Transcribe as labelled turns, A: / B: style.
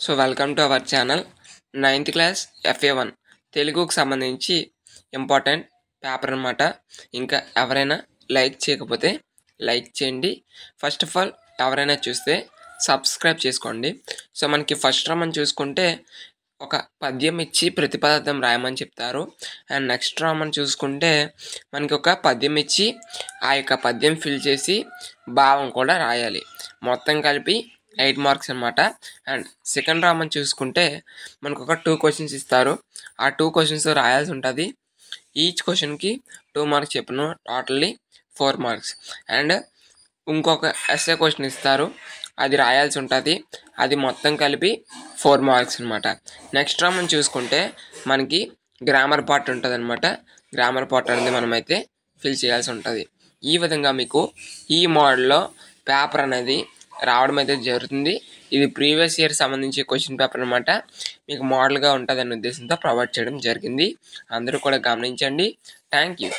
A: So welcome to our channel. 9th class FA1 తెలుగుకు సంబంధించి important paper అనమాట. ఇంకా ఎవరైనా లైక్ చేయకపోతే లైక్ చేయండి. ఫస్ట్ ఆఫ్ ఆల్ ఎవరైనా చూస్తే సబ్స్క్రైబ్ చేసుకోండి. సో మనకి ఫస్ట్ రామని చూసుకుంటే ఒక పద్యం ఇచ్చి ప్రతిపదార్థం రాయమని చెప్తారు. అండ్ నెక్స్ట్ రామని చూసుకుంటే మనకి ఒక పద్యం ఇచ్చి ఆ యొక్క పద్యం ఫిల్ చేసి భావం కూడా రాయాలి. మొత్తం కలిపి 8 మార్క్స్ అనమాట. అండ్ సెకండ్ రామని చూసుకుంటే మనకు ఒక 2 క్వశ్చన్స్ ఇస్తారు. ఆ 2 క్వశ్చన్స్ రాయాల్సి ఉంటుంది. ఈచ్ క్వశ్చన్కి 2 మార్క్స్ చెప్పను, టోటల్లీ 4 మార్క్స్. అండ్ ఇంకొక ఎస్ఏ క్వశ్చన్ ఇస్తారు, అది రాయాల్సి ఉంటుంది. అది మొత్తం కలిపి 4 మార్క్స్ అనమాట. నెక్స్ట్ రామని చూసుకుంటే మనకి గ్రామర్ పార్ట్ ఉంటుంది అనమాట. గ్రామర్ పార్ట్ అనేది మనమైతే ఫిల్ చేయాల్సి ఉంటుంది. ఈ విధంగా మీకు ఈ మోడల్లో పేపర్ అనేది రావడం అయితే జరుగుతుంది. ఇది ప్రీవియస్ ఇయర్ సంబంధించి క్వశ్చన్ పేపర్ అనమాట. మీకు మోడల్గా ఉంటుందనే ఉద్దేశంతో ప్రొవైడ్ చేయడం జరిగింది. అందరూ కూడా గమనించండి. Thank you.